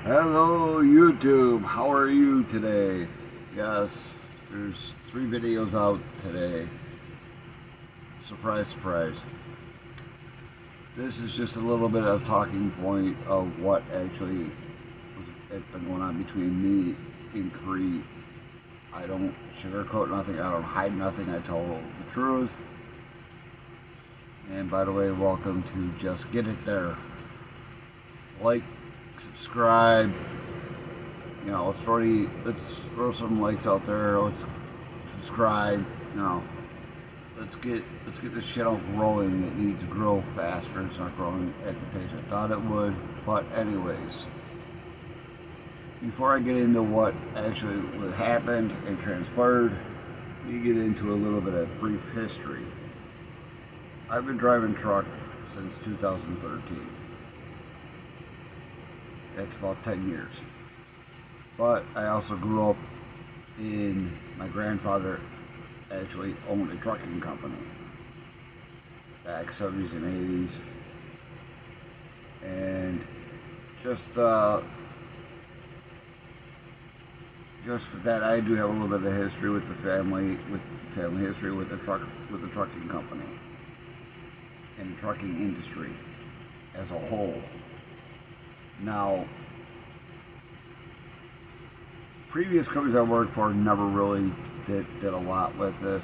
Hello YouTube, how are you today? Yes, there's 3 videos out today. Surprise, surprise. This is just a little bit of talking point of what actually has been going on between me and Crete. I don't sugarcoat nothing, I don't hide nothing, I tell the truth. And by the way, welcome to Just Get It There. Like, subscribe. Let's throw some likes out there. Let's subscribe. Let's get this channel growing. It needs to grow faster. It's not growing at the pace I thought it would. But anyways, before I get into what actually happened and transpired, let me get into a little bit of brief history. I've been driving truck since 2013. That's about 10 years. But I also grew up my grandfather actually owned a trucking company back 70s and 80s. And just for that, I do have a little bit of history with the family history with the trucking company and the trucking industry as a whole. Now, previous companies I worked for never really did a lot with this,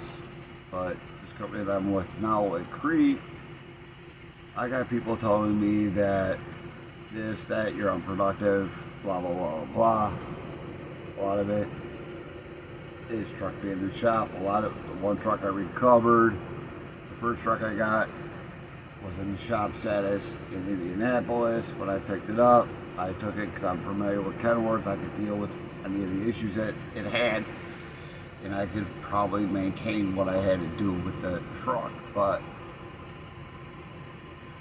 but this company that I'm with now at Crete, I got people telling me that you're unproductive, blah, blah, blah, blah. A lot of it is truck being in the shop. The one truck I recovered, the first truck I got was in the shop status in Indianapolis. When I picked it up, I took it because I'm familiar with Kenworth. I could deal with any of the issues that it had, and I could probably maintain what I had to do with the truck, but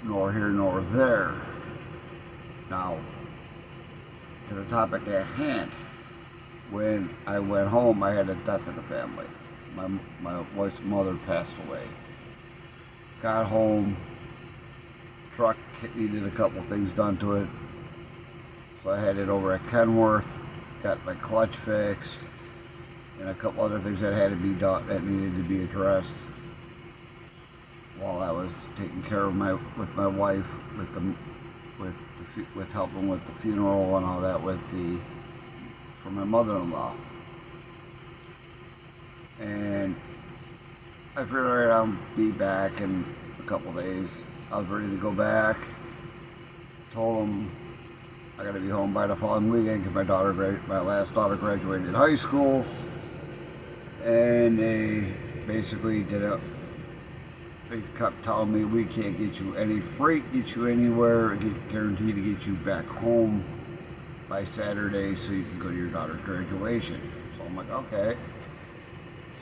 nor here nor there. Now, to the topic at hand. When I went home, I had a death in the family. My wife's mother passed away. Got home, truck needed a couple things done to it, so I had it over at Kenworth, got my clutch fixed, and a couple other things that had to be done, that needed to be addressed while I was taking care of my wife with helping with the funeral and all that for my mother-in-law. And I figured, all right, I'll be back in a couple days. I was ready to go back. Told them I got to be home by the following weekend because my last daughter graduated high school, and they basically they kept telling me, we can't get you any freight, get you anywhere, guaranteed to get you back home by Saturday so you can go to your daughter's graduation. So I'm like, okay.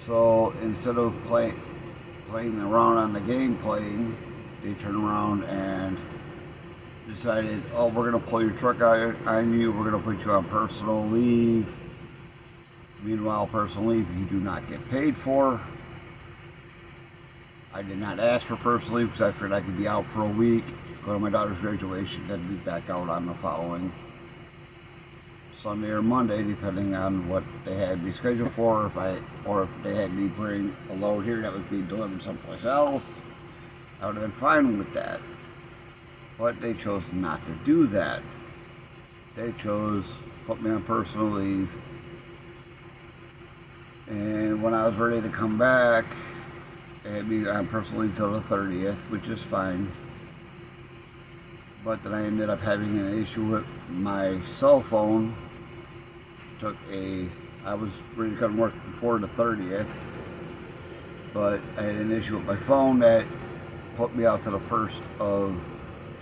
So instead of playing around on the game playing, they turned around and decided, oh, we're going to pull your truck out on you, we're going to put you on personal leave. Meanwhile, personal leave you do not get paid for. I did not ask for personal leave because I figured I could be out for a week, go to my daughter's graduation, then be back out on the following Sunday or Monday, depending on what they had me scheduled for, or if they had me bring a load here that was being delivered someplace else. I would have been fine with that. But they chose not to do that. They chose to put me on personal leave. And when I was ready to come back, they had me on personal leave till the 30th, which is fine. But then I ended up having an issue with my cell phone. I was ready to come to work before the 30th, but I had an issue with my phone that put me out to the 1st of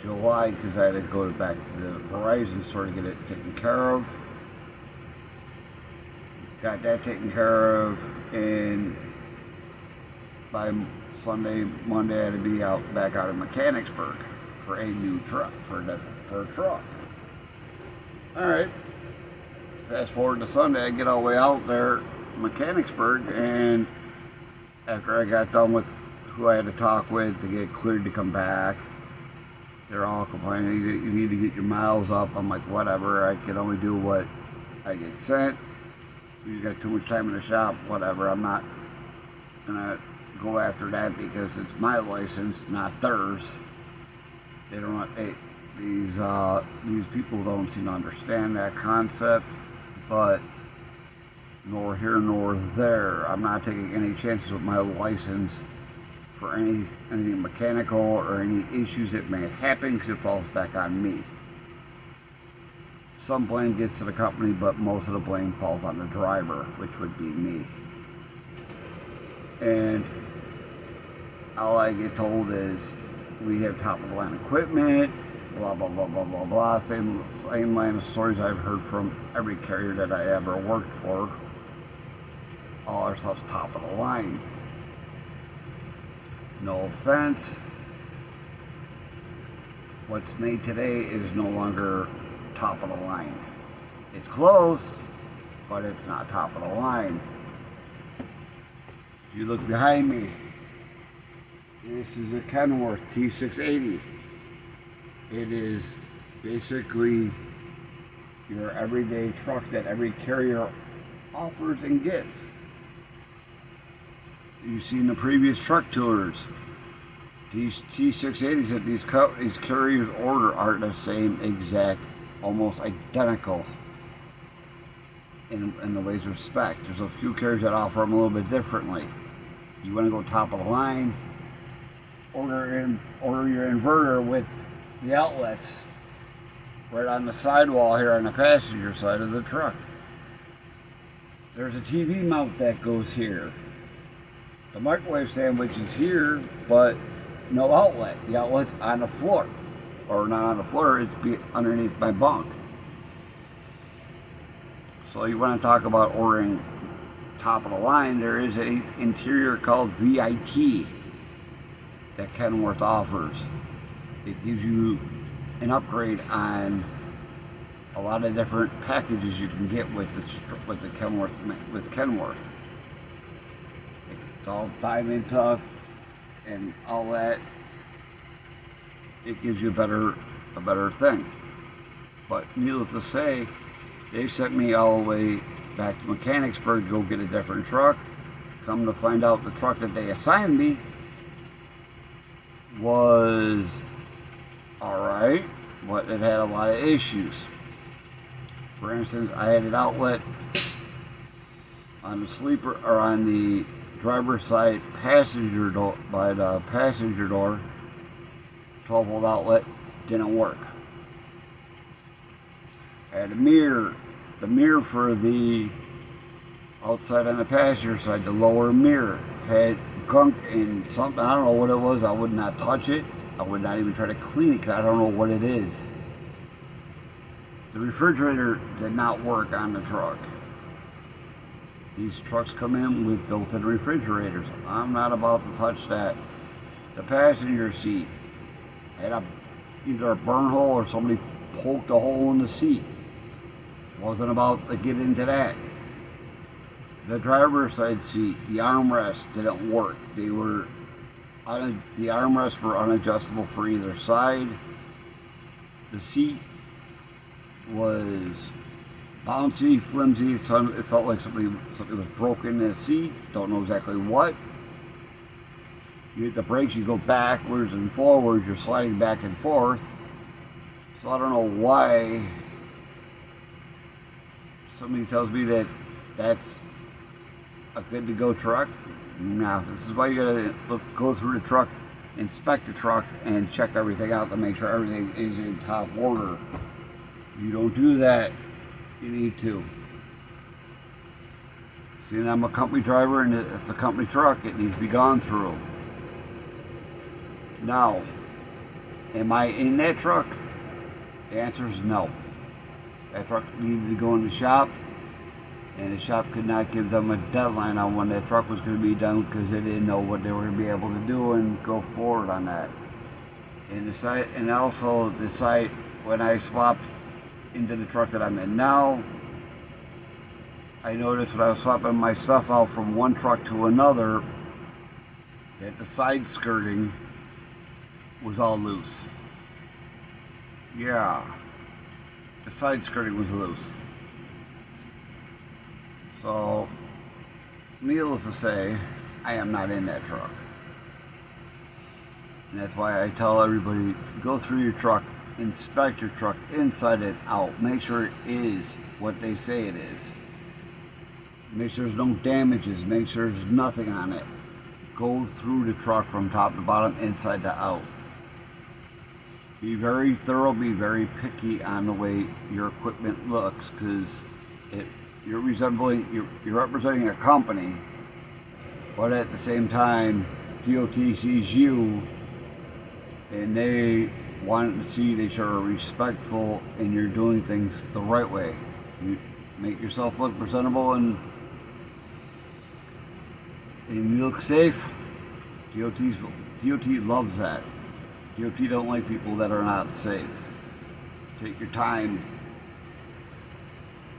July because I had to go back to the Verizon store to get it taken care of. Got that taken care of, and by Monday, I had to be back out in Mechanicsburg for a new truck, for a truck. All right. Fast forward to Sunday, I get all the way out there, Mechanicsburg, and after I got done with who I had to talk with to get cleared to come back, They're all complaining, you need to get your miles up. I'm like, whatever, I can only do what I get sent. You got too much time in the shop, whatever. I'm not gonna go after that because it's my license, not theirs. They don't. These people don't seem to understand that concept. But nor here nor there. I'm not taking any chances with my license for anything mechanical or any issues that may happen because it falls back on me. Some blame gets to the company, but most of the blame falls on the driver, which would be me. And all I get told is we have top of the line equipment, blah blah blah blah blah blah. Same line of stories I've heard from every carrier that I ever worked for. All our stuff's top of the line. No offense. What's made today is no longer top of the line. It's close, but it's not top of the line. If you look behind me, this is a Kenworth T680. It is basically your everyday truck that every carrier offers and gets. You've seen the previous truck tours. These T680s that these carriers order are the same exact, almost identical in the ways of spec. There's a few carriers that offer them a little bit differently. You want to go top of the line, order your inverter with the outlets right on the sidewall here on the passenger side of the truck. There's a TV mount that goes here. The microwave stand, which is here, but no outlet. The outlet's on the floor. Or not on the floor, it's underneath my bunk. So you want to talk about ordering top of the line, there is an interior called VIT that Kenworth offers. It gives you an upgrade on a lot of different packages you can get with the Kenworth. It's all diamond tuck and all that. It gives you a better thing. But needless to say, they sent me all the way back to Mechanicsburg to go get a different truck. Come to find out, the truck that they assigned me was alright, but it had a lot of issues. For instance, I had an outlet on the sleeper or on the driver's side passenger door, by the passenger door. 12-volt outlet didn't work. I had a mirror. The mirror for the outside on the passenger side, the lower mirror, had gunk in something. I don't know what it was. I would not touch it. I would not even try to clean it because I don't know what it is. The refrigerator did not work on the truck. These trucks come in with built-in refrigerators. I'm not about to touch that. The passenger seat had either a burn hole or somebody poked a hole in the seat. Wasn't about to get into that. The driver's side seat, the armrests didn't work. The armrests were unadjustable for either side. The seat was bouncy, flimsy. It felt like something was broken in the seat. Don't know exactly what. You hit the brakes, you go backwards and forwards. You're sliding back and forth. So I don't know why somebody tells me that that's a good to go truck. No, this is why you gotta go through the truck, inspect the truck, and check everything out to make sure everything is in top order. If you don't do that, you need to. See, and I'm a company driver, and it's a company truck. It needs to be gone through. Now, am I in that truck? The answer is no. That truck needed to go in the shop, and the shop could not give them a deadline on when that truck was going to be done because they didn't know what they were going to be able to do and go forward on that. And also the site, when I swapped into the truck that I'm in now, I noticed when I was swapping my stuff out from one truck to another that the side skirting was all loose. Yeah, the side skirting was loose. So, needless to say, I am not in that truck. And that's why I tell everybody, go through your truck, inspect your truck inside and out. Make sure it is what they say it is. Make sure there's no damages. Make sure there's nothing on it. Go through the truck from top to bottom, inside to out. Be very thorough, be very picky on the way your equipment looks, because you're representing a company, but at the same time, DOT sees you and they want to see that you're respectful and you're doing things the right way. You make yourself look presentable and you look safe. DOT loves that. DOT don't like people that are not safe. Take your time.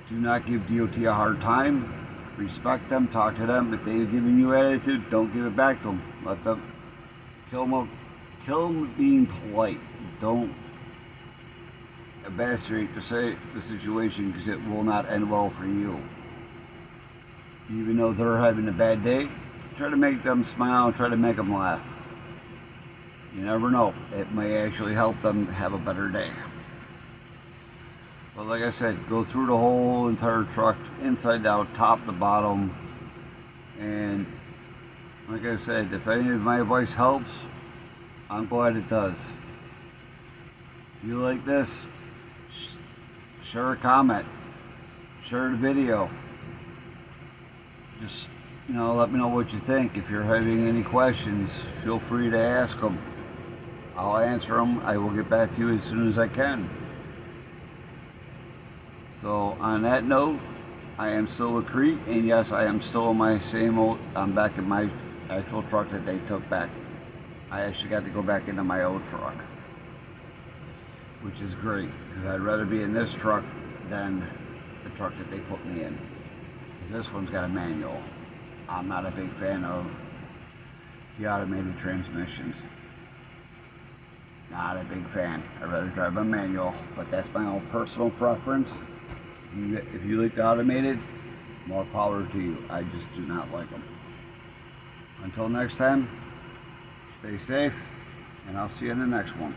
Do not give DOT a hard time. Respect them, talk to them. If they've given you attitude, don't give it back to them. Let them kill them being polite. Don't eviscerate the situation, because it will not end well for you. Even though they're having a bad day, try to make them smile, try to make them laugh. You never know, it may actually help them have a better day. But like I said, go through the whole entire truck, inside out, top to bottom. And like I said, if any of my advice helps, I'm glad it does. If you like this, share a comment, share the video. Just, let me know what you think. If you're having any questions, feel free to ask them. I'll answer them. I will get back to you as soon as I can. So on that note, I am still a crete, and yes, I am still in my same old, I'm back in my actual truck that they took back. I actually got to go back into my old truck, which is great, because I'd rather be in this truck than the truck that they put me in. Because this one's got a manual. I'm not a big fan of the automated transmissions. Not a big fan. I'd rather drive a manual, but that's my own personal preference. If you like the automated, more power to you. I just do not like them. Until next time, stay safe, and I'll see you in the next one.